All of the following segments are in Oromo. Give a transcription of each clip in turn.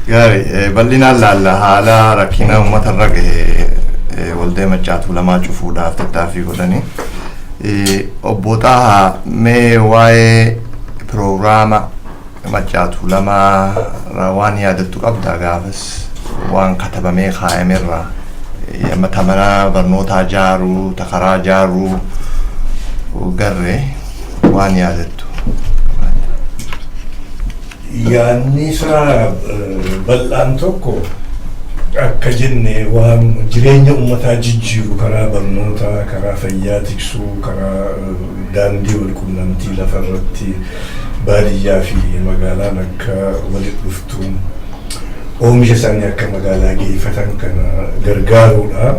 Gari bal'ina laalla haala rakkina uummata irra gahe waldee Maccaa Tuulamaa cufuudhaaf tattaaffii godhanii Obbo Taha mee waa'ee piroograama Maccaa Tuulamaa waan yaadattu qabda gaafas waan katabamee kaa'amerra mata mana barnootaa ijaaruu karaa ijaaruu garee waan yaadattu. Yaanni isaa bal'aan tokko akka jenne waan jireenya uummataa jijjiiru karaa barnootaa, karaa fayyaa tiksuu, karaa daandii wal quunnamtii lafarratti baadiyyaa fi magaalaan akka walitti dhuftu oomisha isaanii akka magaalaa geeffatan kana gargaaruudha.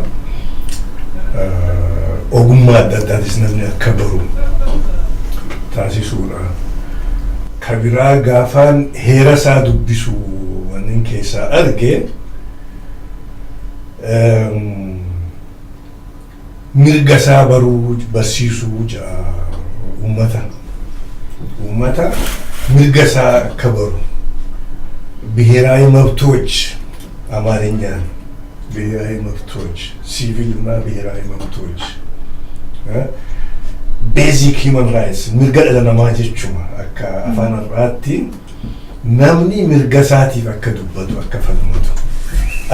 Ogummaa adda addaatis namni akka baru taasisuudha. Kabiraa gaafaan heera isaa dubbisu wannin keessaa arge mirga isaa baruu barsiisuu ja'a uummata mirga isaa akka baru ብሔራዊ መብቶች አማርኛ ብሔራዊ መብቶች ሲቪልና ብሔራዊ መብቶች basic human rights mirga dhala namaa jechuudha akka afaan irraatti namni mirga isaatiif akka dubbatu akka falmatu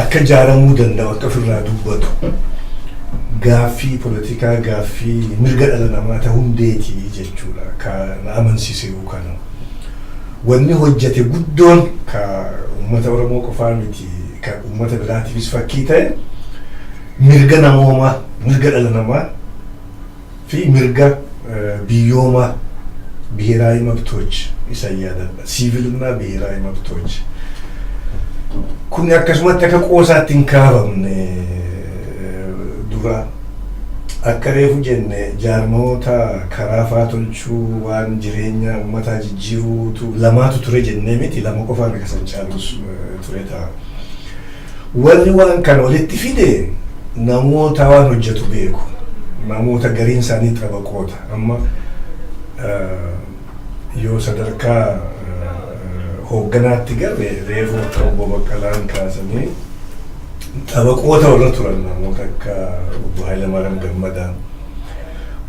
akka jaaramuu danda'u akka ofirraa dubbatu gaaffii politikaa gaaffii mirga dhala namaa ta'uu hundeeti jechuudha kan amansiisee kana wanni hojjete guddoon ka uummata Oromoo qofaa miti ka uummata biraatiifis fakkii ta'e mirga namoomaa mirga dhala namaa في مرجع بيوما بهراي مبتوج يسيادا سيفيلنا بهراي مبتوج كنا كسمت كقوسات تنكابا من دورا أكرهه جنة جارموتا كرافات الشو وان جرينيا ومتا جيرو تو لما تطري جنة متي لما كفار مكسر شالوس تريتا والوان كانوا للتفيدة نموتا وانوجتو بيكو namoota gariin isaanii xabaqoota amma yoo sadarkaa hoogganaatti garee reefuu akka Obbo Bekkelaan kaasanii xabaqoota warra turan namoota akka Obbo Hayilamaariyaam Gammadaa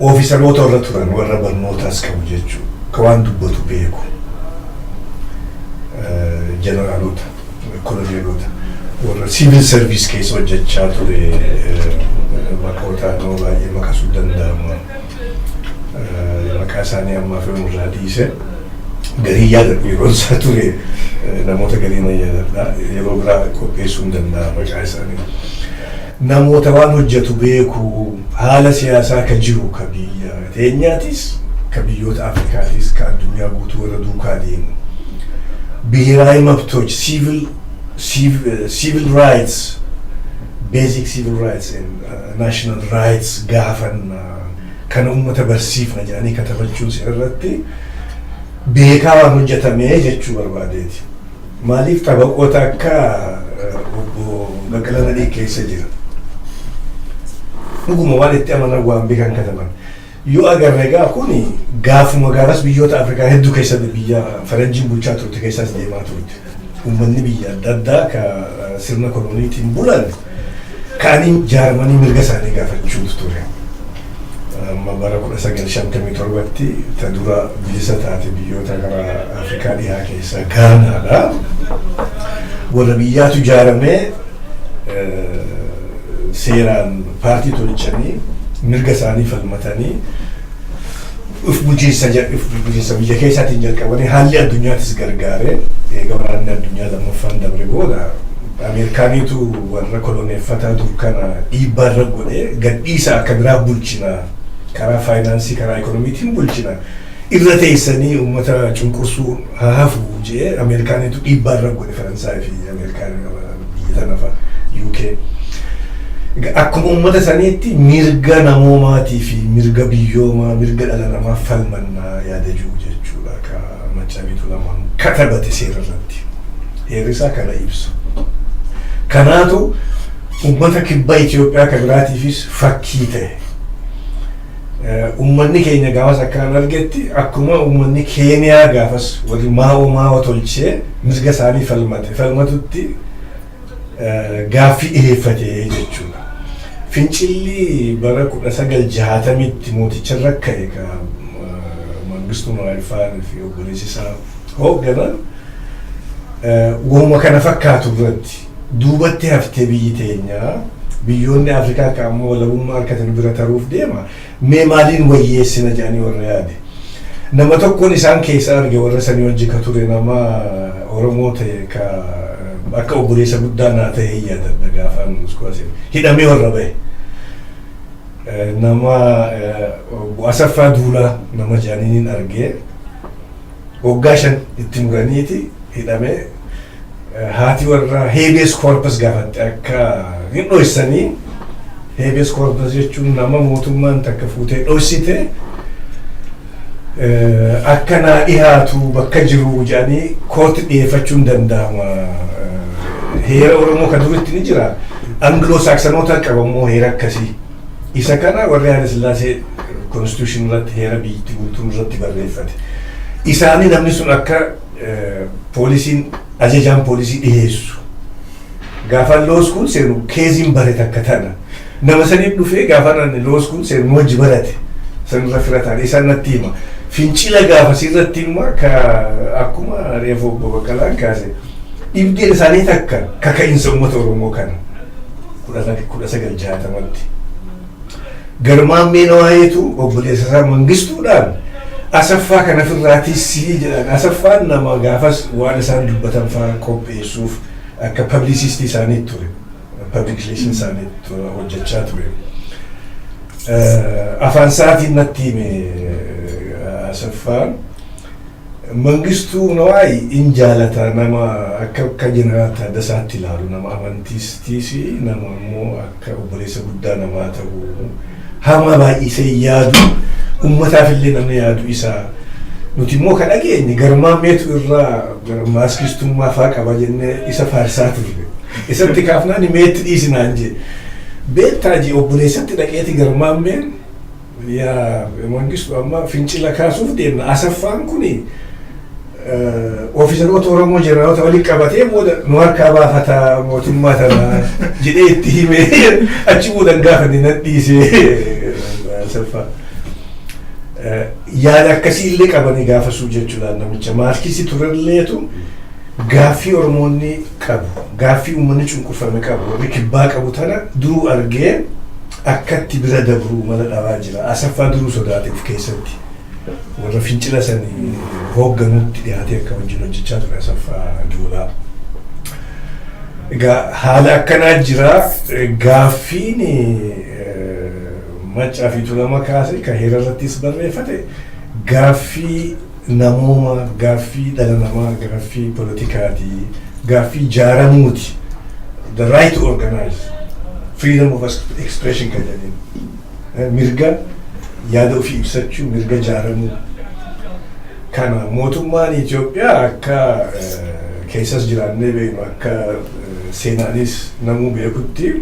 oofisaroota warra turan warra barnootaas qabu jechuudha ka waan dubbatu beeku jeneraalota koloneelota warra civil service keessa hojjechaa ture Makotaa no baay'ee maqasuu danda'ama maqaa isaanii ammaa fi irraa dhiise garii yaadadhu yeroo isaa ture namoota garii na yaadadha yeroo biraa qopheessuu hin danda'a maqaa isaanii namoota waan hojjetu beeku haala siyaasaa ka jiru ka biyya teenyaatis ka biyyoota Afrikaatis ka addunyaa guutuu irra duukaa deemu ብሔራዊ መብቶች civil rights basic civil rights and national rights gaafan kan uummata barsiifna jedhanii katabachuun irratti beekaa waan hojjetamee jechuu barbaadeeti. Maaliif xabaqoota akka Obbo Bekkelee keessa jira. Dhuguma waan itti amanan waan beekan kataban. Yoo agarre egaa kuni gaafuma gaafas biyyoota Afrikaa hedduu keessatti biyya faranjiin bulchaa turte keessas deemaa turte. Uummanni biyya adda addaa ka sirna koloniitiin bulan kaanii jaarmanii mirga isaanii gaafachuuf ture. Amma bara 1957tti ta dura bilisa taate biyyoota gara Afrikaa dhihaa keessa Gaanaadha. Warra biyyaatu ijaaramee seeraan paartii tolchanii mirga isaanii falmatanii uf bulchiinsa biyya keessaatiin jalqabanii haalli addunyaattis gargaare egaa waraanni addunyaa lammaffaan dabre booda Ameerikaaniitu warra koloneeffataa dukkana dhiibbaa irra godhee gadhiisa akka biraa bulchina karaa faayinaansii karaa ikoonomiitiin bulchina irra teessanii uummata cunqursuu haafu jee Ameerikaaniitu dhiibbaa irra godhe Faransaay fi Ameerikaan biyya tanafa UK akkuma uummata saniitti mirga namoomaatii fi mirga biyyoomaa mirga dhala namaa falmannaa yaada jiru jechuudha ka Maccaa Tuulamaan katabate seera irratti heerri isaa kana ibsa. Kanaatu uummata kibba Itoophiyaa ka biraatiifis fakkii ta'e ummanni keenya gaafas akkaan argetti akkuma ummanni Keeniyaa gaafas warri maa tolchee mirga isaanii falmatutti gaaffii dhiyeeffatee jechuudha. Fincilli bara 1960tti mooticharra ka'e ka Mangistuu Hayilasillaasee fi obboleessi isaa hoogganan wama kana fakkaatu irratti duubatti haftee biyyi teenyaa biyyoonni Afrikaa ka'ammoo walabummaa harkatan bira taruuf deema. Mee maaliin wayyeessina jedhanii warra yaade. Nama tokkoon isaan keessa arge warra sanii wajji ka ture nama Oromoo ta'e ka akka obboleessa guddaa naa ta'e yaadadha gaafaan muskuwaase. Hidhamee warra bahe. Nama Asaffaa Duulaa nama jedhaniin argee waggaa 5 itti muraniiti hidhamee haati warra habeas corpus gaafatte akka hin dhoysanii. Habeas corpus jechuun nama mootummaan takka fuutee dhoysite akka naa dhihaatu bakka jiru jedhanii kooti dhiyeeffachuun danda'ama. Heera Oromoo kan duritti ni jira. Anglo-Saksanoota qabammoo heera akkasii. Isa kana warri Hayilasillaasee constitution irratti heera biyyatti bultuun irratti barreeffate. Isaanii namni sun akka poolisiin ajajaan poolisii dhiyeessu. Gaafa law school seenu keeziin barate akka tana. Nama saniif dhufee gaafa law school seenu wajji barate. Sanirra firataan isaan natti hima. Fincila gaafa sirratti immoo akkuma reefu Obbo Bekkelaan kaase. Dhibdeen isaanii takka kaka'iinsa uummata Oromoo kana 1960tti. Garmaan meenawaayeetu obboleessa isaa Mangistuudhaan Asaffaa kana firraatis jedhan. Asaffaan nama gaafas waan isaan dubbatan fa'aa qopheessuuf akka publicist isaanii ture. Public relations isaanii hojjechaa ture. Afaan isaatiin natti hime Asaffaan. Mangistuu Nawaayi in jaalata nama akka jeneraal Taaddasaatti ilaalu nama amantiistiis nama immoo akka obboleessa guddaa namaa ta'u hama baay'isee yaadu ummataaf illee namni yaadu isaa nuti immoo kan dhageenye garmaan meetu irraa maaskistummaa fa'aa qaba jennee isa faarsaa turre. Isatti kaafnaan meetti dhiisinaan jee beektaaji obboleessatti dhaqeeti garmaan meen yaa Mangistuu amma fincila kaasuuf deemna. Asaffaan kuni ofiisaroota Oromoo jeneraaloota waliin qabatee booda nu harkaa baafataa mootummaa tana jedhee itti himee achi boodan gaafa ni nadhiisee Asaffaa. Yaada akkasii illee qabanii gaafasuu jechuudhaan namicha maarkisii turelleetu gaaffii Oromoonni qabu, gaaffii uummanni cunqurfame qabu, warri kibbaa qabu tana duruu argee akkatti bira dabruu mala dhabaa jira. Asaffaa duruu sodaate of keessatti. Warra fincila sanii hoogganuutti dhiyaatee akka wajjin hojjechaa ture Asaffaa Duulaa. Egaa haala akkanaa jira. Gaaffiin Maccaa fi Tuulamaa kaase kan heera irrattis barreeffate gaaffii namooma, gaaffii dhala namaa, gaaffii politikaati, gaaffii jaaramuuti. The right to organize, freedom of expression kan jedhani. Mirga yaada ofii ibsachuu, mirga jaaramuu. Kana mootummaan Itoophiyaa akka keessas jiraannee beeknu akka seenaanis namuu beekutti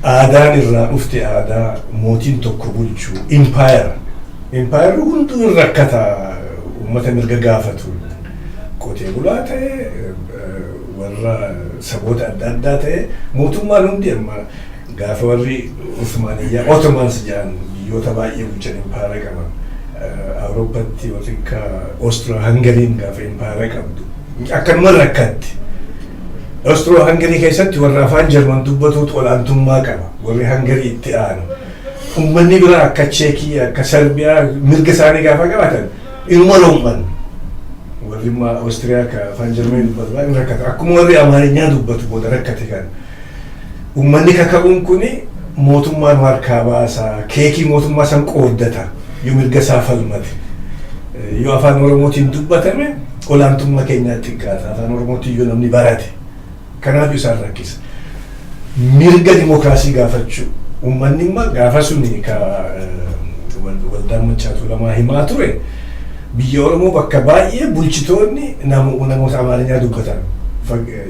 aadaan irraa dhufte aadaa mootiin tokko bulchuu empire hunduu hin rakkata uummata mirga gaafatu qotee bulaa ta'e warra saboota adda addaa ta'e mootummaan hundi amma gaafa warri Usmaaniyyaa Ottomans jedhan biyyoota baay'ee bulchan empire qaban Awurooppaatti warri akka Austro-Hungariin gaafa empire qabdu akkanuma rakkatti. Austro-Hungarii keessatti warra afaan Jarman dubbatuutu olaantummaa qaba. Warri Hungarii itti aanu. Uummanni biraa akka Cheekii, akka Serbiyaa mirga isaanii gaafa qabaatan ilma loomman. Warri Awustiriyaa akka afaan Jarman dubbatu baay'ee rakkata. Akkuma warri Amaarinyaa dubbatu booda rakkate kan. Uummanni kaka'uun kuni mootummaan harkaa baasaa, keekii mootummaa san qooddata yoo mirga isaa falmate. Yoo afaan Oromootiin dubbatame olaantummaa keenyaatti qaata. Afaan Oromootiin yoo namni barate. Kanaaf isaan rakkisa. Mirga dimookiraasii gaafachuu. Uummanni immoo gaafa suni ka waldaan Maccaa Tuulamaa himaa ture. Biyya Oromoo bakka baay'ee bulchitoonni namoota Amaarinyaa dubbatan.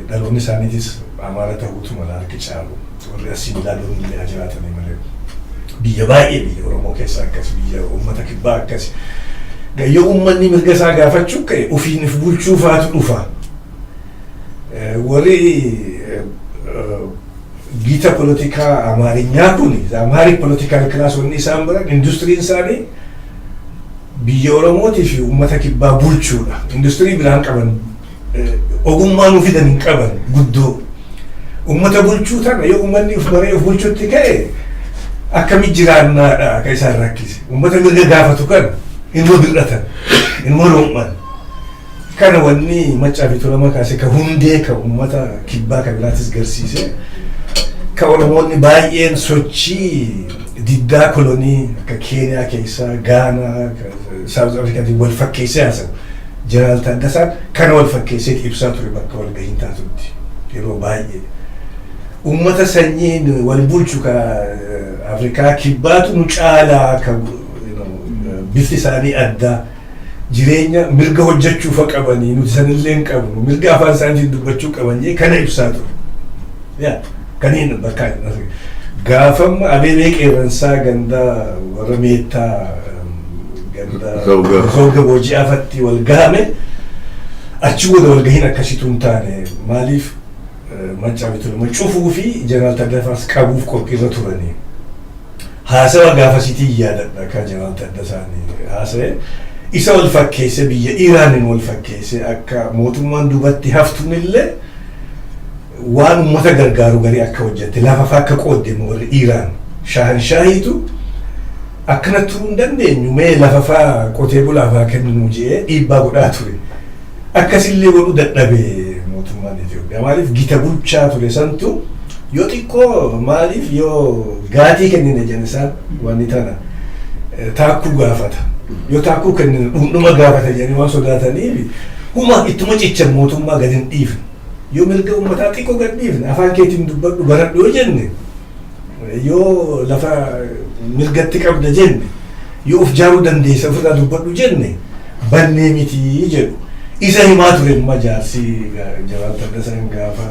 Dhaloonni isaaniitis Amaara ta'uutu mala harki caalu. Warri asii ilaaluun illee jiraatanii malee. biyya baay'ee biyya Oromoo keessaa akkas biyya uummata kibbaa akkas yoo uummanni mirga isaa gaafachuu ka'e ofiin if bulchuu faatu dhufa warri gita politika amaarinyaa kun amaarik political class wanni isaan biran industiriin isaanii biyya Oromootii fi uummata kibbaa bulchuudha. Industirii biraan qaban ogummaa nu fidan hin qaban guddoo uummata bulchuu tana yoo uummanni uf baree uf bulchuutti ka'e akkamitti jiraannaadha akka isaan rakkise uummata mirga gaafatu kan ilmoo bir'atan ilmoo roomman kana wanni Maccaa fi Tuulamaa kaase ka hundee ka uummata kibbaa ka biraatis garsiise ka Oromoonni baay'een sochii diddaa kolonii akka Keeniyaa keessaa Gaanaa South Africa wal fakkeessee haasan Jeneraal Taddasaan kana wal fakkeessee ibsaa ture bakka wal gahiin taatutti yeroo baay'ee uummata sanyiin wal bulchu ka Afrikaa kibbaatu nu caalaa ka bifti isaanii addaa jireenya mirga hojjechuufa qabanii nuti sanillee hin qabnu mirga afaan isaaniitiin dubbachuu qaban jee kana ibsaa ture kaniin bakka gaafamma abeebee qeerransaa ganda warra meettaa ganda zooga booji'aafatti wal gahame achi wada wal gahiin akkasitu hin taane maaliif Maccaa fi Tuulamaa cufuu fi Jeneraal Taddasaas qabuuf qophiirra turanii haasawa gaafasitii yaadadha ka Jeneraal Taddasaanii haasa'e isa wal fakkeesse biyya Iraanin wal fakkeesse akka mootummaan dubatti haftunillee waan uummata gargaaru garii akka hojjette lafa akka qoodde warri Iraan shaahiitu akkana turuu hin dandeenyu mee lafa qotee bulaafaa kenninu jee dhiibbaa godhaa ture akkasillee godhuu dadhabee mootummaan Itoophiyaa maaliif gita bulchaa ture santu yoo xiqqoo maaliif yoo gaatii kennine jennisaan wanni tana taakkuu gaafata yoo taakkuu kennine dhundhuma gaafata jedhanii waan sodaataniif huma ittuma cichan mootummaa gadi hin dhiifne yoo mirga uummataa xiqqoo gad dhiifne afaan keetiin dubbadhu baradhu yoo jenne yoo lafa mirgatti qabda jenne yoo of jaaruu dandeessa ofirraa dubbadhu jenne bannee mitii jedhu isa himaa ture amma jaarsi Jeneraal Taddasaan gaafa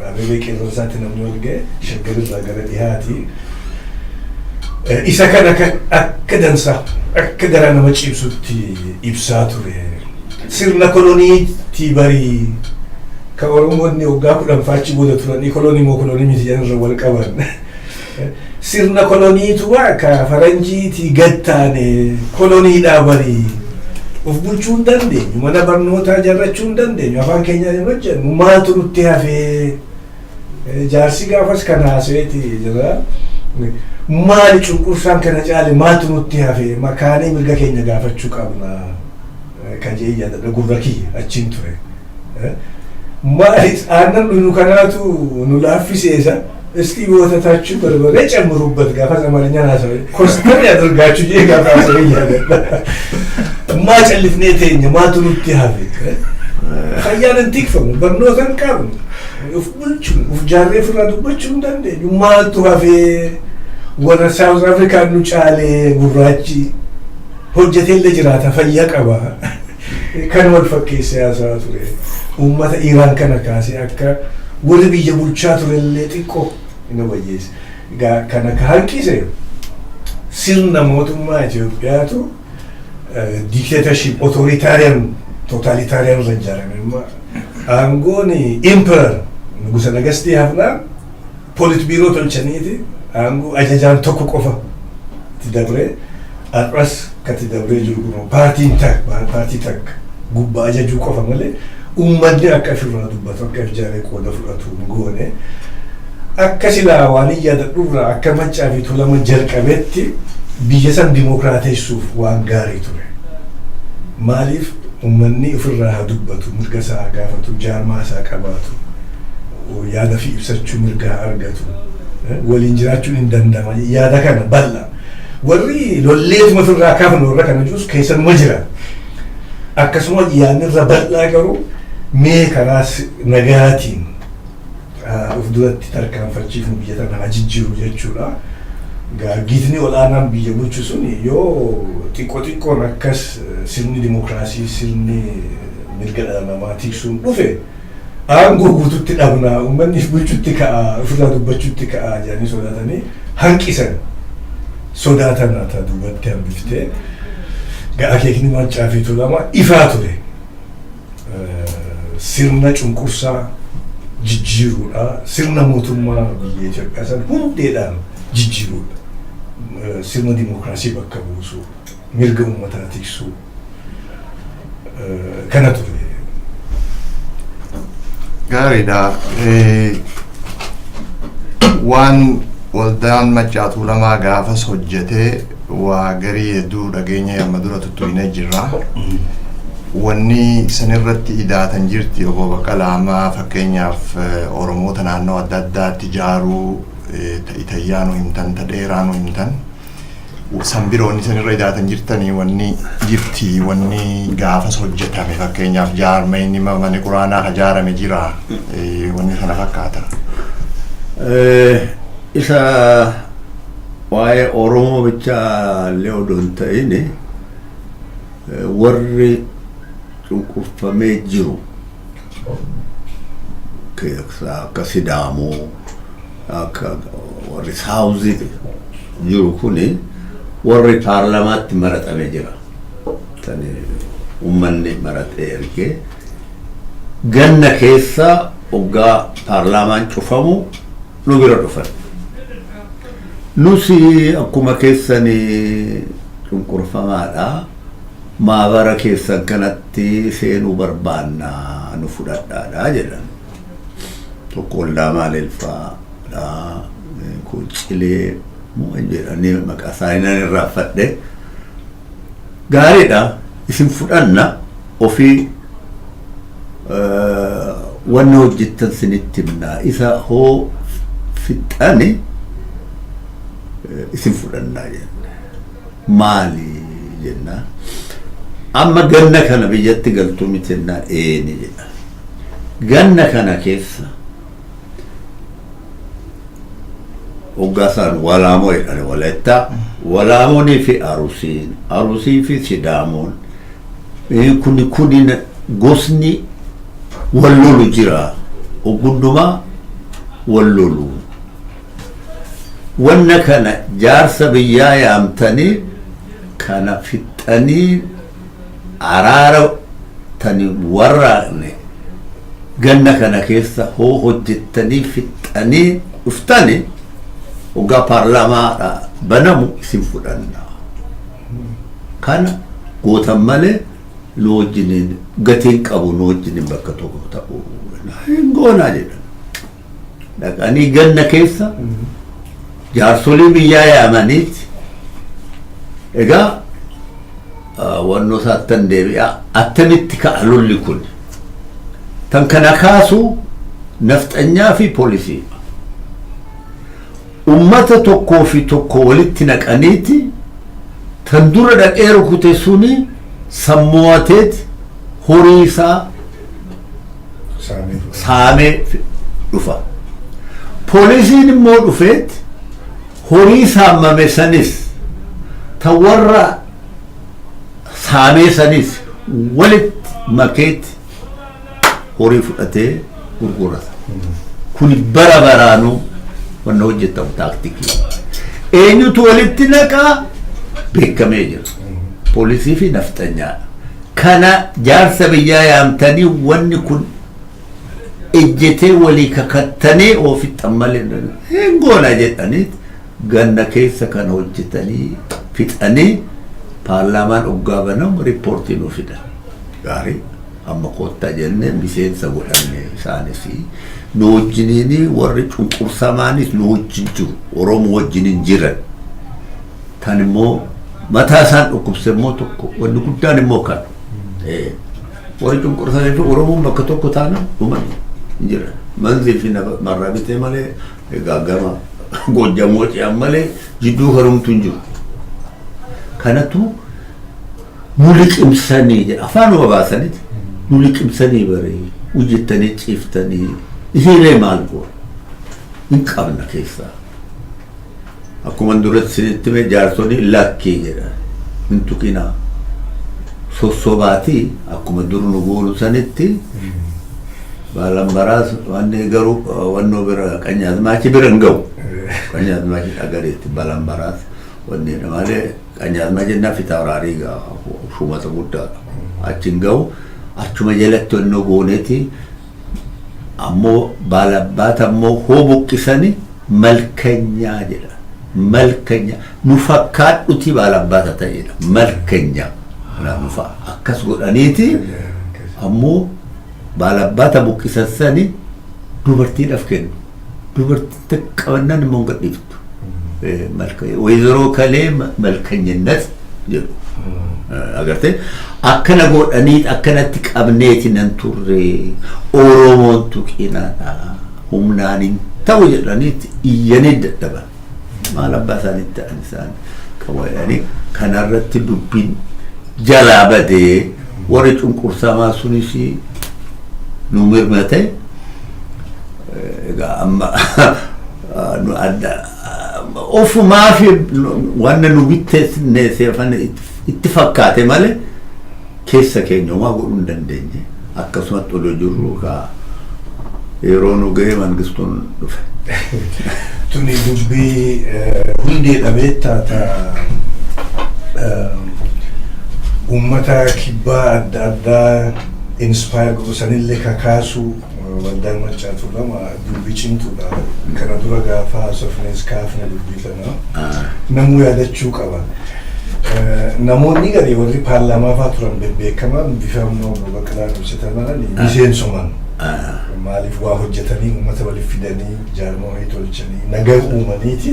abeebee qeerransaatti namni wal ga'e shaggarirraa gara dhihaati isa kana akka dansaa akka garaa nama ciibsutti ibsaa ture sirna koloniitii barii ka Oromoonni waggaa 10 achi booda turanii kolonii moo kolonii miti jedhanirra wal qaban sirna koloniituwa ka faranjiitii gad taane koloniidhaa barii of bulchuu hin dandeenyu mana barnootaa jarrachuu hin dandeenyu afaan keenyaa hin hojjennu maaltu nutti hafee jaarsi gaafas kan haasa'eeti jira maali cunqursaan kana caale maaltu nutti hafee makaanee mirga keenya gaafachuu qabna kajee yaadadha gurra kiyya achiin ture maali aannan dhunu kanaatu nu laaffiseesa እስቲ ወተታችሁ በርበሬ ጨምሩበት ጋፋ ዘመረኛ ናሰው ኮስተር ያድርጋችሁ ይጋፋ ሰው ይያለ ማጨልፍ ነቴኝ ማቱኑት ያፈ خيان تكفم برنوتن كابن وفبلچ وفجاري فرادوبچ እንደንደ ማቱ ሀፌ ወረ ሳውዝ አፍሪካ ኑጫሌ ጉራቺ ሆጀቴን ለጅራታ ፈያ ቀባ ከነወል ፈኬ ሲያሳቱ ኡመተ ኢራን ከነካሲ አካ ወደ ቢየ ቡልቻ ቱረለ ጥቆ ነው ወይስ ከነካ ሀቂሰ ሲልና ሞቱማ ኢትዮጵያቱ ዲክቴተርሺፕ ኦቶሪታሪያን ቶታሊታሪያን ረጃረንማ አንጎኒ ኢምፐረር ንጉሰ ነገስት ያፍና ፖሊት ቢሮ ተልቸኒቲ አንጎ አጀጃን ቶኮ ቆፋ ትደብሬ አጥራስ ከትደብሬ ጅሩጉ ፓርቲ ታክ ጉባ አጀጁ ቆፋ መለ ኡመድ አቀፍራ ዱባቶ አቀፍጃሬ ቆደ ፍራቱ ንጎኔ አከሲላ ዋንያ ደዱራ አከመጫ ቢቱ ለመጀርቀበቲ ቢየሰን ዲሞክራቲሱ ዋንጋሪ ቱሬ ማሊፍ ኡመኒ ፍራ ዱባቱ ምርገሳ ጋፈቱ ጃርማሳ ቀባቱ ያዳ ፊ ኢብሰቹ ምርጋ አርገቱ ወሊንጅራቹን እንደንደማ ያዳ ከነ ባላ ወሪ ሎሌት መፍራ ካፍኖ ረከነ ጁስ ከሰን መጅራ አከስሞ ያን ረበላ ገሩ ሜ ከራስ ነጋቲን ኡፍዱት ተርካን ፈርቺፍ ቢየተና አጅጅሩ የቹላ ጋጊትኒ ወላናም ቢየቡቹሱን ዮ ቲቆቲቆ ነከስ ሲኒ ዲሞክራሲ ሲኒ ምርገዳ ማማቲክሱን ዱፌ አንጎ ጉቱት ዳብና ኡመኒፍ ቡቹት ካ ፍላዱ በቹት ካ ያኒ ሶዳተኒ ሃንቂሰን sodaatan ata duubatti hambiftee ga'a keekni Maccaa fi Tuulamaa ifaa ture. Sirna cunqursaa jijjiiruudha. Sirna mootummaa biyya Itoophiyaa san hundeedhaan jijjiiruudha. Sirna dimookiraasii bakka buusuu, mirga uummataa tiksuu kana ture. Gaariidha. Waan waldaan Maccaa Tuulamaa gaafas hojjetee waa garii hedduu dhageenya amma dura tuttuqinee jirra. Wanni sanirratti idaatan jirti obbo Bekelaa fakkeenyaaf Oromoota naannoo adda addaatti ijaaruu ta'itayyaanu himtan ta'dheeraanu himtan sanbiroonni sanirra idaatan jirtanii wanni jirti wanni gaafas hojjetame fakkeenyaaf jaarmayni mana quraanaa ijaarame jira wanni kana fakkaata. Isa waa'ee Oromoo bicha leodon ta'ini warri cunqurfamee jiru akka Sidaamoo akka warri Saawuzii jiru kuni warri paarlamaatti maratamee jira. Tani uummanni maratee ergee ganna keessa hoggaa paarlamaan cufamu nu bira dhufan. Nusi akkuma keessanii cunqurfamaadha. Maabara keessan kanatti seenuu barbaanna nu fudhadhaadha jedhan. Tokko ollaa Maalelfaadha, Kuncilee jedhanii maqaa isaanii irraa fadhe. Gaariidha isin fudhanna ofii wanna hojjettan sinitti himna. Isa hoo fixani isin fudhannaa jenna. Maali jenna? Amma ganna kana biyyatti galtuu miti jennaan eeni jedha. Ganna kana keessa hoggaasaan walaamoo jedhani walaittaa walaamoonii fi arusii fi sidaamoon kuni gosni wallolu jira ogundumaa wallolu. Wanna kana jaarsa biyyaa yaamtanii kana fixanii araara tani warraaqne ganna kana keessa hoo hojjettanii fixanii dhuftani hoggaa paarlamaadha banamu isin fudhanna. Kana gootan malee nu wajjiniin gatiin qabu nu wajjiniin bakka tokko ta'uu hin goonaa jedhan. Dhaqanii ganna keessa jaarsolii biyyaa yaamaniiti egaa wanno saattan deebi'a attamitti ka'a lolli kun tan kana kaasuu nafxanyaa fi poolisii ummata tokkoo fi tokko walitti naqaniiti tan dura dhaqee rukute suni sammuwateeti horii isaa saamee dhufa. Poolisiin immoo dhufeeti horii saamame sanis tan warra saamee sanis walitti makeeti horii fudhatee gurgurata. Kuni bara baraanuu wanna hojjetamu taaktikii. Eenyutu walitti naqaa beekamee jira. Poolisii fi nafxanyaa. Kana jaarsa biyyaa yaamtanii wanni kun ejjetee walii kakattanii oofixan malee hin goona jedhaniit ganna keessa kana hojjetanii fixanii paarlaamaan hoggaa banamu riippoortii nu fidan. Gaarii amma koottaa jennee miseensa godhanne isaanis nu wajjiniin warri cunqursamaanis nu wajjin jiru Oromoo wajjiniin jiran. Kan immoo mataa isaan dhukkubse immoo tokko wanni guddaan immoo kan warri cunqursamee fi Oromoon bakka tokko taana dhuman jiran. Manzii fi marraa bitee malee egaa gama Gojjamoo ce'an malee jidduu harumtu hin jiru. Kanatu nu liqimsanii jedha afaanuma baasaniiti nu liqimsanii baree hojjettanii ciiftanii isheenee maal goon hin qabna keessaa. Akkuma duratti isinitti mee jaarsonni lakkii jedha hin tuqinaa sossobaatii akkuma dur nu goonu sanitti baalambaraas wanni garuu wannoo bira qanyaazmaachi bira hin ga'u qanyaazmaachi dhagareetti baalambaraas wanni namale kanyal majenna fitawrari ga shuma tabutta achingaw achuma jelatto no goneti ammo balabbat ammo hobuqisani malkanya jira malkanya nufakkadduti balabbat tayida malkanya la nufa akkas godaniti ammo balabbat buqisasani dubarti dafken dubarti taqawannan mongadiftu malkay wayzero kalim malkanyennet jiro agarte akkana godani akkanatti qabneeti nan turre oromoon tuqinaadha humnaanin ta'u jedhaniiti iyyanee dadhaba malabbaasaanitti anisaan kawayani kanarratti dubbiin jalaa badee warri cunqursamaa sunis nu mirmate egaa amma nu adda ofumaa fi wanna nu bitteessine seefan itti fakkaate malee keessa keenya waa godhuu hin dandeenye akkasumatti odoo jirru kaa yeroo nu ga'e mangistuun dhufe. Tuni dubbii hundee dhabeettaa uummata kibbaa adda addaa inspire godhu sanillee kakaasu waldaan Maccaa Tuulamaa dubbii cimtuudha. Kana dura gaafa haasofnes kaafne dubbii kana namuu yaadachuu qaba. Namoonni gadi warri paarlaamaa fa'aa turan beekaman bifa ammoo bakka ibsataman miseensoman maaliif waa hojjetanii uummata waliif fidanii jaarmoo tolchanii nagaa uumaniiti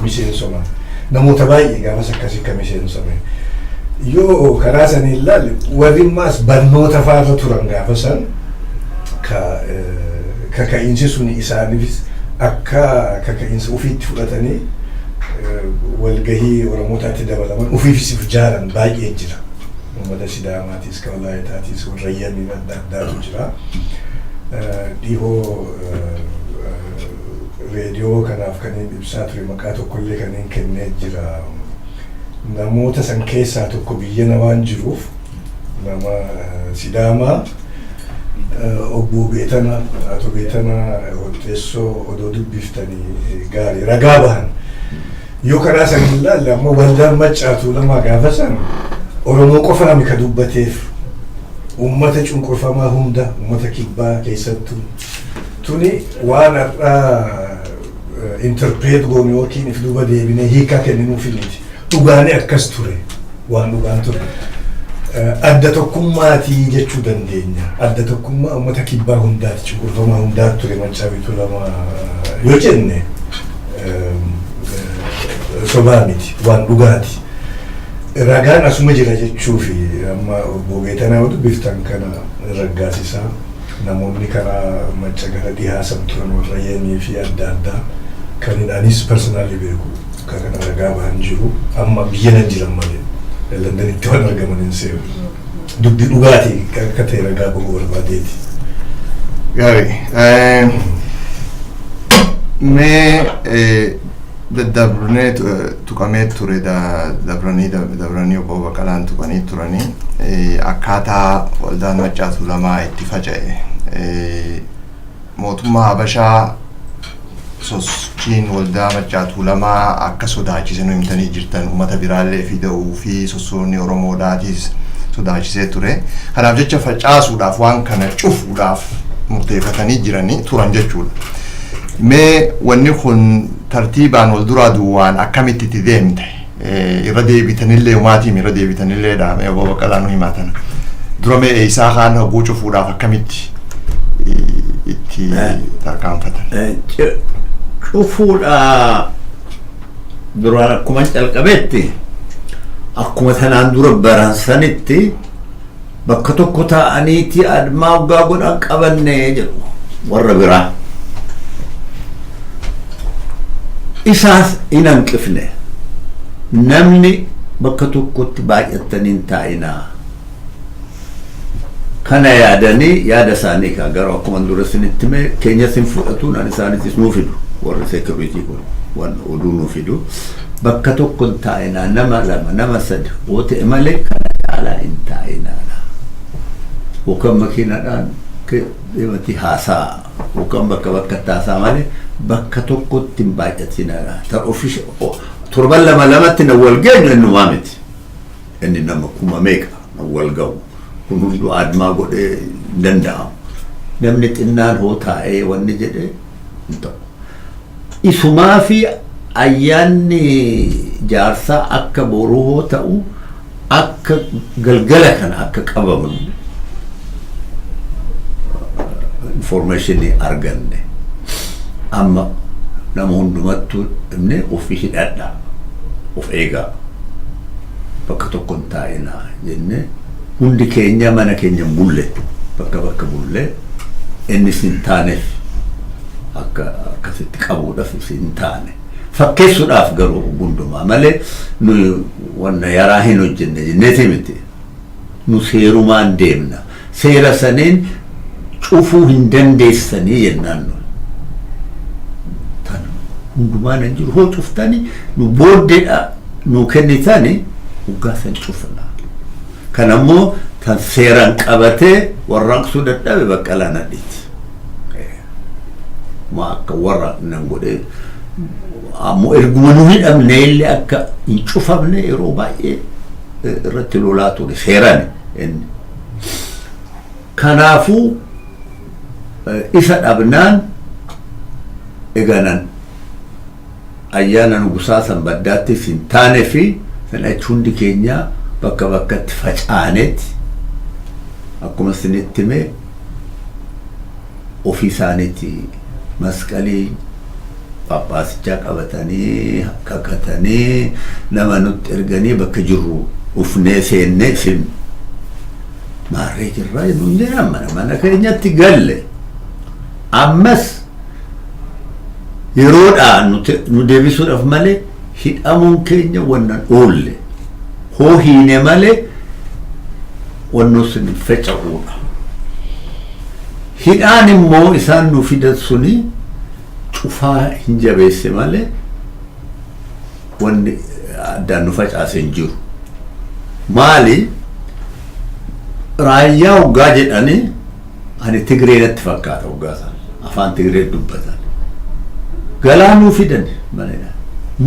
miseensoman namoota baay'ee gaafas akkasii akka miseensome yoo karaa sanii ilaalle warri maas barnoota fa'aa turan gaafa san kaka'iinsi sun isaaniifis akka kaka'iinsa ofiitti fudhatanii walgahii oromootaatti dabalaman ofiifis jaaran baay'ee jira. Uummata Sidaamaatis ka Walaayitaatis warrayyanii adda addaatu jira. Dhihoo reediyoo kanaaf kanneen ibsaa ture maqaa tokkollee kanneen kennee jira. Namoota san keessaa tokko biyya waan jiruuf nama Sidaamaa Obbo Beetana Ato Beetana teessoo odoo dubbiftanii gaarii ragaa bahan. Yoo karaa san ilaalle ammoo waldaan Maccaa Tuulamaa gaafa san Oromoo qofa nami ka dubbateef uummata cunqurfamaa hunda uummata kibbaa keessattuu tuni waan har'aa interpret goonu yookiin if duuba deebinee hiikaa kenninuufi miti dhugaanii akkas ture waan dhugaan ture adda tokkummaatii jechuu dandeenya adda tokkummaa uummata kibbaa hundaati cunqurfamaa hundaati ture Maccaa Tuulamaa yoo jenne sobaa miti waan dhugaati. Ragaan asuma jira jechuufi amma Obbo Beetanaa dubbiftan kana raggaasisaa namoonni karaa Maccaa gara dhihaa san turan warrayyanii fi adda addaa kan anis personally beeku kana ragaa bahan jiru amma biyya nan jiran malee Londonitti waan argaman hin seenu dubbii dhugaati akka ta'e ragaa bahuu barbaadeeti. Gaarii mee dabranii tuqamee ture dabranii Obbo Baqalaan tuqanii turanii akkaataa waldaan Maccaa Tuulamaa itti faca'e mootummaa Habashaa sochiin waldaa Maccaa Tuulamaa akka sodaachise nu himtanii jirtan uummata biraallee fida'uu fi sossoonni Oromoodhaatis sodaachisee ture. Kanaaf jecha facaasuudhaaf waan kana cufuudhaaf murteeffatanii jiranii turan jechuudha. Mee wanni kun tartiibaan wal duraa duwwaan akkamitti itti deemte irra deebitanillee umaatiin irra deebitanillee dhaame Obbo Baqalaa nu himatan dura mee isaa kaan hoguu cufuudhaaf akkamitti itti tarkaanfatan cufuudha duraan akkuma calqabeetti akkuma tanaan dura baransanitti bakka tokko taa'aniiti admaa waggaa godhan qabanne jedhu warra biraa isaas hin hanqifne namni bakka tokkotti baay'ataniin taa'inaa kana yaadanii yaada isaanii kaa garuu akkuma dura isinitti mee keenyas hin fudhatuun an isaaniitis nuu fidu warri security kun waan oduu nuu fidu bakka tokko hin taa'inaa nama lama nama sadi yoo ta'e malee kana caalaa hin taa'inaadha yookaan makiinaadhaan deemati haasaa yookaan bakka taasaa malee bakka tokkotti hin baay'atinaadha. Ta'u ofii turban lama lamatti na wal geenyu innumaa miti inni nama kuma meeqa na wal ga'u kun hundu admaa godhee danda'amu namni xinnaan hoo taa'ee wanni jedhee hin ta'u isumaa fi ayyaanni jaarsaa akka boruu hoo ta'u akka galgala kana akka qabamu information arganne amma nama hundumattuu inni ofii hidhadha of eegaa bakka tokkon taa'inaa jenne hundi keenya mana keenya bulle bakka bulle inni sin taaneef akkasitti qabuudhaaf sin taane fakkeessuudhaaf garuu hundumaa malee nu wanna yaraa hin hojjenne jenneeti miti nu seerumaan deemna seera saniin cufuu hin dandeessanii jennaan nu hundumaan hin jiru hoo cuftanii nu booddeedha nu kennitanii uggaasan cufna kan ammoo kan seeraan qabatee warraaqsuu dadhabe Baqqalaa Nadhiiti ma akka warraaqnan godhee ammoo erguma nu hidhamne illee akka hin cufamne yeroo baay'ee irratti lolaa ture seeraan inni kanaafuu isa dhabnaan eganan ayyaana nugusaa sanbaddaatti hin taane fi sanatti hundi keenya bakkatti facaanetti akkuma isinitti hime ofii isaaniitti masqalii Phaaphaasichaa qabatanii kakatanii nama nutti erganii bakka jirru ufnee seennee isin maarree jirraa nuun jedhan mana keenyatti galle ammas yeroodhaan nu deebisuudhaaf malee hidhamuun keenya wannan oolle hoo hiine malee wanno sun faca'uudha hidhaan immoo isaan nu fidan suni cufaa hin jabeesse malee wanni addaan nu facaase hin jiru maali raayyaa hoggaa jedhanii ani Tigreenatti fakkaata hoggaasan afaan Tigree dubbatan galaanuu fidan malee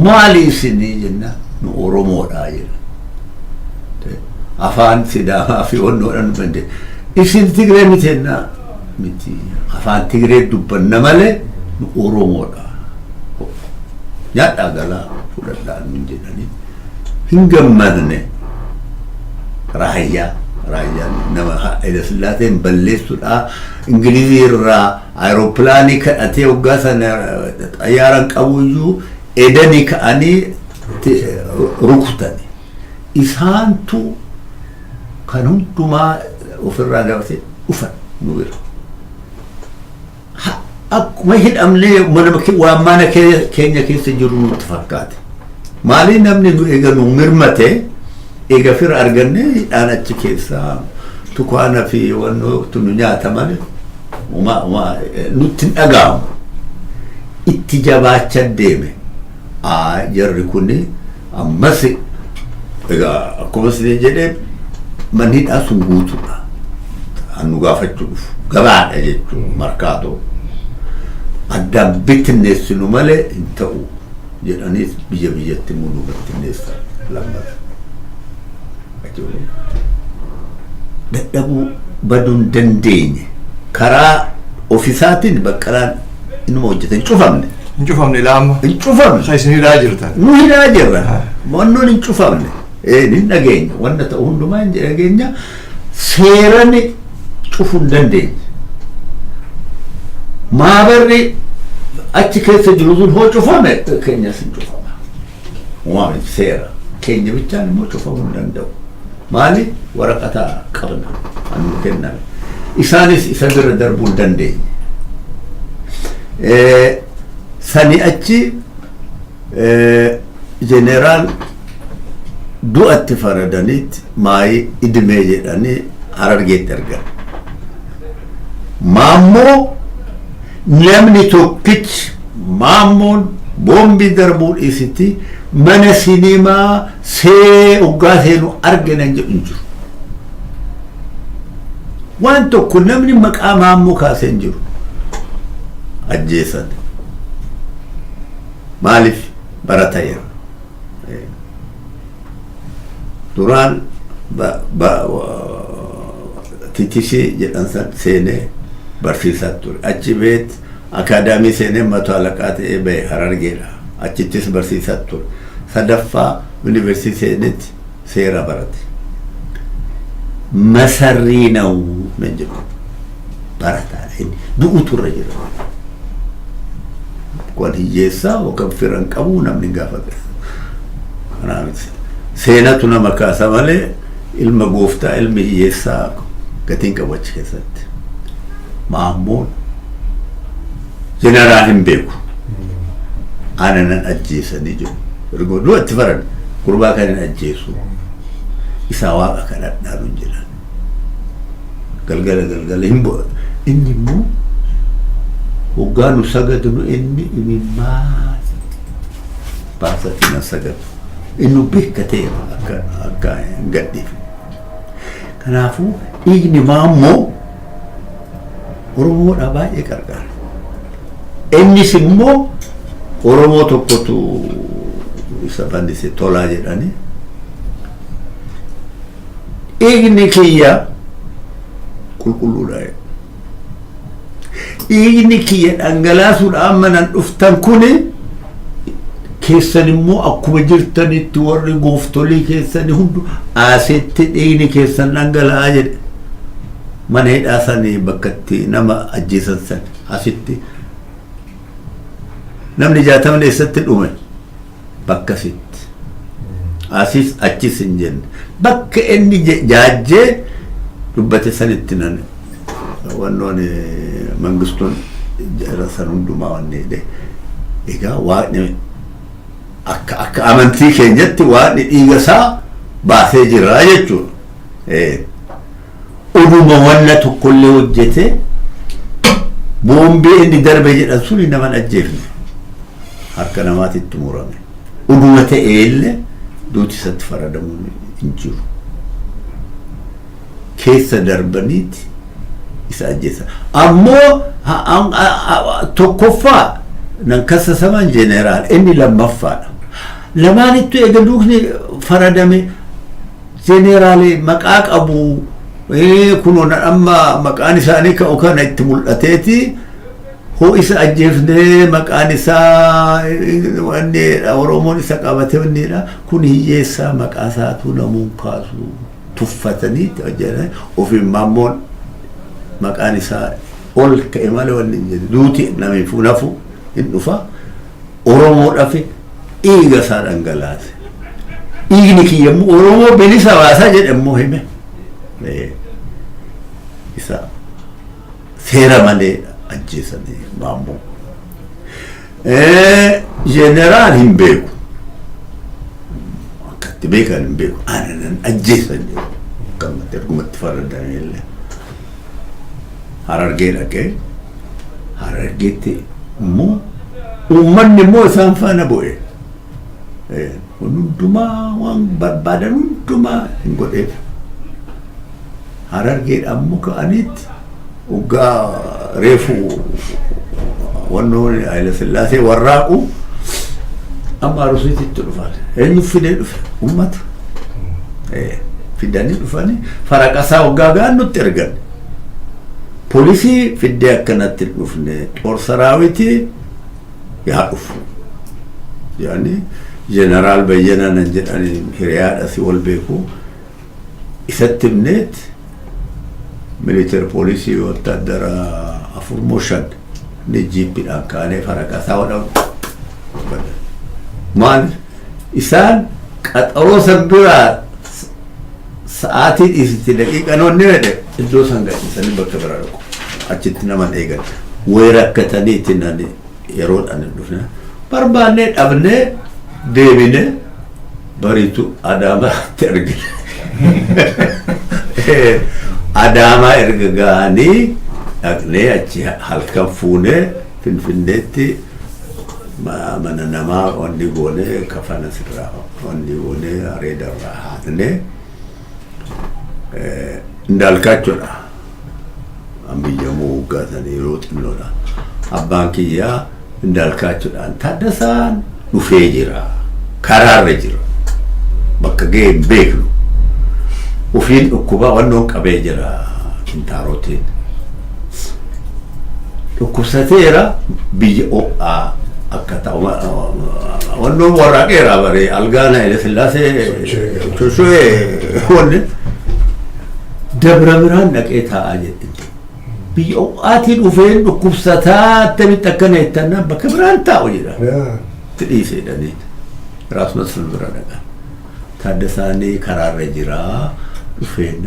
maali isinii jenna nu Oromoodhaa jedha afaan Sidaamaa fi wannoodhaan bande isin Tigree miti jennaa miti afaan Tigree dubbanna malee nu Oromoodhaa nyaadhaa galaa fudhadhaa nun jedhanii hin gammadne raayyaa nama Haile Sillaateen balleessuudha Ingilizii irraa aeroplaanii kadhatee waggaa sana xayyaaraan qabuyyuu edanii ka'anii rukutani isaantu kan hundumaa ofirraa dabarsee dhufan nu bira akkuma hidhamnee waan mana keenya keessa jiru nutti fakkaate maaliin namni nu eega nu mirmate eega fira arganne hidhaan achi keessaa tukaana fi wannoota nu nyaata malee nutti hin dhaga'amu itti jabaachaa deeme jarri kun ammas egaa akkuma isin jedhee manni hidhaa sun guutuudha nu gaafachuu dhufu gabaadha jechuun markaatoo addaan bittinneessinu malee hin ta'u jedhaniis biyyatti munu bittinneessa lammata dadhabuu baduun dandeenye karaa ofisaatiin Baqqalaan inuma hojjetan hin cufamne laama hin cufamne isin hidhaa jirtan nu hidhaa jirra wannoon hin cufamne hin dhageenya wanta ta'u hundumaa hin dhageenya seerani cufuu hin dandeenye maabarri achi keessa jiru sun hoo cufame keenyas hin cufama waan seera keenya bichaan immoo cufamuu hin danda'u maali waraqata qabna anu kennan isaanis isa bira darbuu hin dandeenye sani achi jeneraal du'atti faradaniitti maayii idimee jedhanii Harargeetti ergan maammoo namni tokkichi maammoon boombii darbuu dhiisiti mana sinimaa hoggaa seenu arginan jedhu hin jiru waan tokko namni maqaa maammoo kaasee hin jiru ajjeesan maaliif barata jira duraan titisi jedhansan seenee barsiisaa ture. Achi beet akaadaamii seenee mato alaqaa ta'ee bahe Harargeedha. Achittis barsiisaa ture. Sadaffaa yuunivarsiitii seenetti seera barate. Masarrii na'uu nan jedhu barataa inni du'u turre jira. Waan hiyyeessaa yookaan firan qabu namni gaafate. Kanaafis seenatu nama kaasa malee ilma gooftaa ilmi hiyyeessaa gatiin qabu achi keessatti. Maammoon jeneraal hin beeku. Ana nan ajjeesanii jiru. Ergo du'atti faran gurbaa kan hin ajjeesu. Isaa waaqa kadhadhaa nun jedhan. Galgala hin bo'e. Inni immoo hoggaa nu sagadnu inni imimmaa baasatti na sagadu. Inni beeka ta'e akka hin gadhiif. Kanaafuu dhiigni maammoo Oromoodha baay'ee gargaara. Innis immoo Oromoo tokkotu isa bandise tolaa jedhani. Dhiigni kiyya qulqulluudha. Dhiigni kiyya dhangalaasuudhaan manan dhuftan kuni keessan immoo akkuma jirtanitti warri gooftolii keessanii hundu aseetti dhiigni keessan dhangala'aa jedhe. Mana hidhaa sanii bakkatti nama ajjeesan san asitti namni 60 eessatti dhume bakkasitti asis achis hin jenne bakka inni jaajjee dubbate sanitti nan wannoon mangistuun san hundumaa wanne jedhe egaa waaqni akka amantii keenyatti waaqni dhiiga isaa baasee jira jechuudha. Uduma wanna tokkollee hojjete boombii inni darbe jedhan suni naman ajjeefne harka namaatitti murame. Uduma ta'eellee duuti isatti faradamuun hin jiru. Keessa darbaniiti isa ajjeesa. Ammoo tokkoffaa nan kasasaman jeneraal inni lammaffaadha. Lamaanittu eega duukni faradame jeneraalee maqaa qabu. Kunoon amma maqaan isaanii ka'u kana itti mul'ateeti hoo isa ajjeefnee maqaan isaa wanni Oromoon isa qabate wannidha. Kun hiyyeessaa maqaa isaatu namuun kaasu tuffatanii ofiin maammoon maqaan isaa ol ka'e malee wanni hin jedhe duuti nami funafu hin dhufa Oromoodhaaf dhiiga isaa dhangalaase. Dhiigni kiyyammoo Oromoo bilisa baasaa jedhammoo hime. Isa seera malee ajjeesanii maammoo. Jeneraal hin beeku. Akkatti beekan hin beeku. Aannan ajjeesan jedhu. Akkamitti argumatti faradame illee. Harargee dhaqee Harargeetti immoo uummanni immoo isaan faana bu'e. Hundumaa waan barbaadan hundumaa hin godheef. Harargee ammoo ka'anitti waggaa reefu wannoon Haile Sillaasee warraaqu amma Arusiititti dhufan. Eenyu fidee dhufe? Uummata. Fidanii dhufanii faraqasaa waggaa ga'an nutti ergan. Poolisii fiddee akkanatti dhufne xoor saraawitii yaa dhufu. Yaani jeneraal Bayyanaa nan jedhanii hiriyaadha si wal beeku. Isatti himneet military police ወታደራ አፍርሞሻል ንጂፒዳን ካኔ ፈረቃሳ ወዳው ማን ኢሳን ቀጠሮ ሰብራ ሰዓት ኢስቲ ደቂቃ ነው ነደ እዶ ሰንጋይ ሰን በከበራው አችትና ማን ኤገን ወይራከተኒ ትናኒ የሮዳን ዱፍና በርባኔ ዳብነ ደቢነ በሪቱ አዳማ ተርግ Adama ergagani akne achi halkan fune finfinnetti mana nama onni gone kafana sirra onni gone areda rahatne ndalkachoda ambiyamu gatani rotinoda abankiya ndalkachoda tadasan ufejira kararre jira bakka gee beeknu وفين أكوبا وانو كبيجرا كنتاروتين أكوساتيرا بيجي أكتا وانو وراكيرا بري ألغانا إلى ثلاثة شوشوه هون دبر بران نكيتها آجت بيجي آتين وفين أكوساتات تبتكنا يتنا بكبران تاوجرا تريسي دانيت راس مسلم برانك تادساني قرار رجرا وفين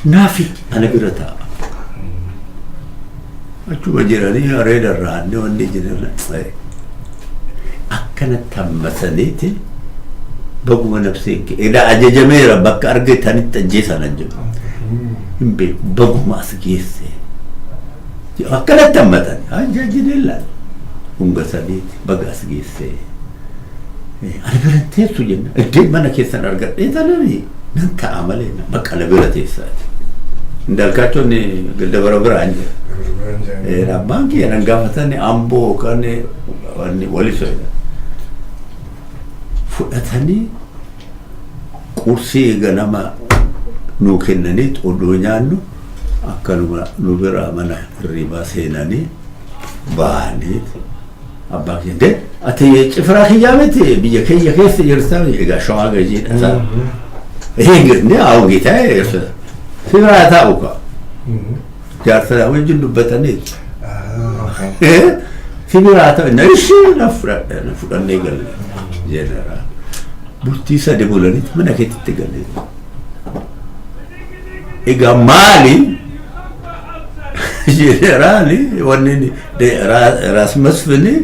نافد أنا برتا أشوف جيراني أريد الرهان وندي جيران أكنت تمسنيتي بقوم نفسي إذا أججمي ربك أرجع ثاني تجيس أنا جم إمبي بقوم أسقيسي أكنت تمسني أججني لا ونقصديت بقى أسقيسي أنا برنتي سجن الدين ما نكيسن أرجع إذا نني ننتع عملنا بقى أنا برنتي سات ndalkachoni gilda barabara anje rabbanki anangamatani ambo kane wali soida fudatani kursi ganama nu kennani odo nyaannu akkanuma nu bira mana riba seenani baanit abbak jende ate cifra khiyamati biya kayya kaysa yersawi ega shawaga jida sa hingirni awgita yersa سيرا تاوكا جارتا وين بتانيت سيرا تا نرشي نفرد نيغل جنرا بوتيسا دبولانيت منك تتغلي ايغا مالي جنرالي ونني راس مسفني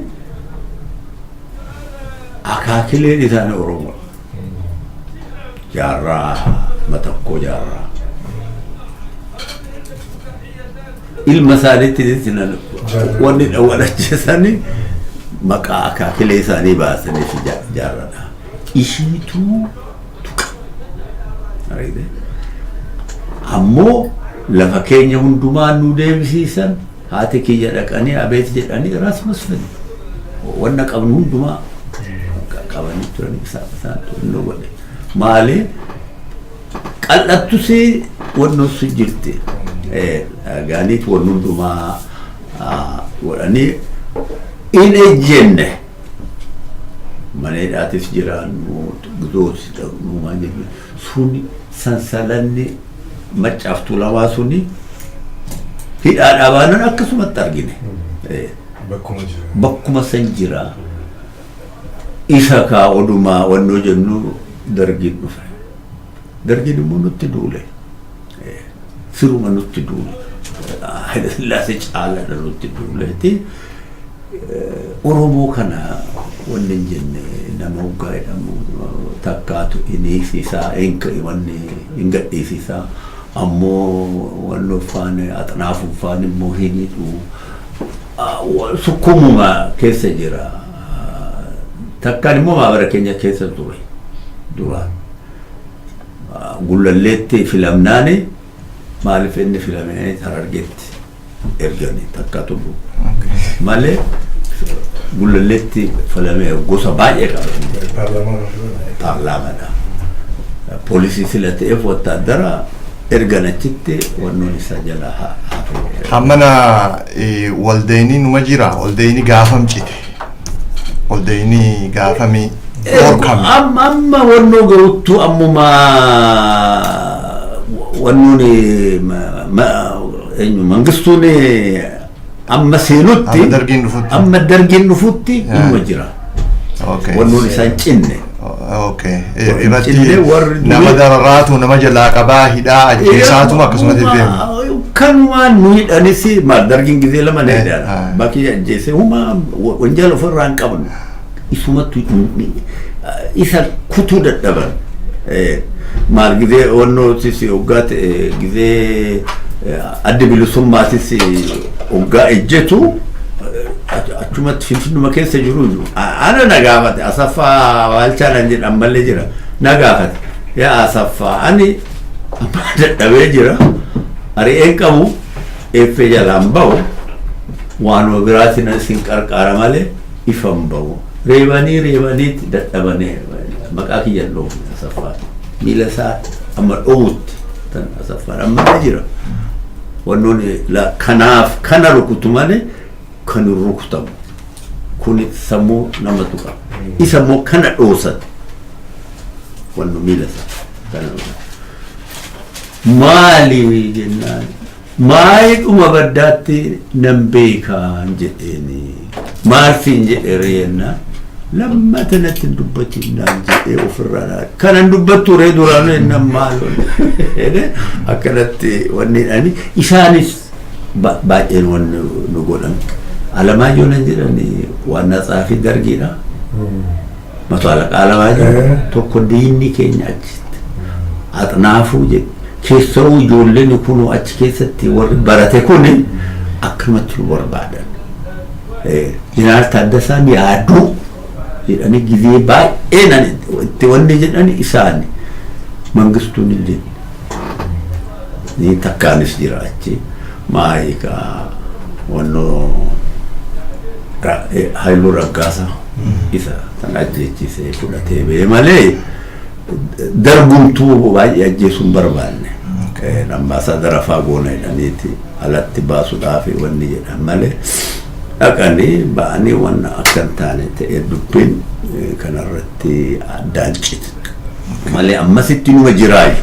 اكاكلي ديتان اورومو جارا متكو جارا المسالة تدينا وان الأول جسني مكا كاكلي ساني باسني في جارنا إشيتو أريده أمو لفكين يوم دومان نودي بسيسن هاتي كي جرك أني أبيت جراني راس مسفن وانك أبنون دوما كابني تراني سان تقول له مالي قلت تسي ونص جرتي غانيت ونندما وراني إن الجنة من الأتيس جيران وغزوس وماني سوني سنسلني ما شفتوا لما سوني في الأبانا أكسم الترجمة بكم سنجرا إسحاق ودما ونجنو درجين نفع درجين منو تدوله سرو منو تدوله هذا لا سجال منو تدوله تي أورومو كنا ونجن نموجا نمو تكاتو إني سيسا إنك إني إنك سيسا أمو ونو فان أتناف فان موهيني تو سكوما كيسة جرا تكاني مو ما بركينيا كيسة دوي دوا قللتي في الأمناني ما أعرف إن في الأمناني ترجت إرجاني تكاتو ماله قللتي في الأمناني قصة باجي كمان برلمان بوليسي سلته إفوت تدرا إرجاني تيتي ونوني سجلها همنا والديني نمجرا والديني قافم جيت والديني قافمي أما ونو قلتو أما ما ونوني ما منقصوني أما سينوتي أما درجين نفوتي نمجرا ونوني سانشيني اوكي إبتي نما دررات ونما جلا قباه دا أجيساتو ما قسمة الفيلم كانوا نويد أنيسي ما درجين كذي لما نهدر باقي أجيسي هما ونجالو فران قبل isuma tu isa kutu dadhaban maal gizee onnootis hoggaat gizee adda bilisummaatis hoggaa ejjetu achumatti finfinnuma keessa jiru ana nagaafate asaffaa waalchaanan jedhan mallee jira nagaafate yaa asaffaa ani amma dadhabee jira ari'een qabu eeffee jalaan bahu waanuma biraatiin isin qarqaara malee ifan bahu ريباني dadhabane maqaa kiyyan dhoofu saffaa ميلسات أما الأوت تن أسفر أما نجرا ونوني لا كناف كنا ركوتمانه كانوا ركوتام كوني سمو نمتوكا إسمو كنا أوسط ونو ميلسات مالي جنان مايك بداتي نمبيكا جتيني مارسين جرينا لما تنت دبتي نانجي وفرنا كان دبتو ريدورانو انما اكلت وني اني إشانيس باجن ون نقولن على ما يونجرني وانا صافي درجينا ما طالق على ما تقديني كينيا أطنافو جي كيسو يجولن يكونوا أتكيستي براتي كوني أكرمت الور بعدا جنال تادسان يادو يعني جزي باي أنا توني جناني إساني منغستوني جن ني تكانس جراتي مايكا ونو هايلو رقاسا إذا تنجيتي سيكونا تيبي مالي darbumtuu baay'ee ajjeesuun barbaanne ambaasaadara faagoona jedhaniiti alatti baasuudhaaf wanni jedhan malee dhaqanii ba'anii wanna akka hin taane ta'ee dubbiin kanarratti addaan cite malee ammasitti numa jiraayu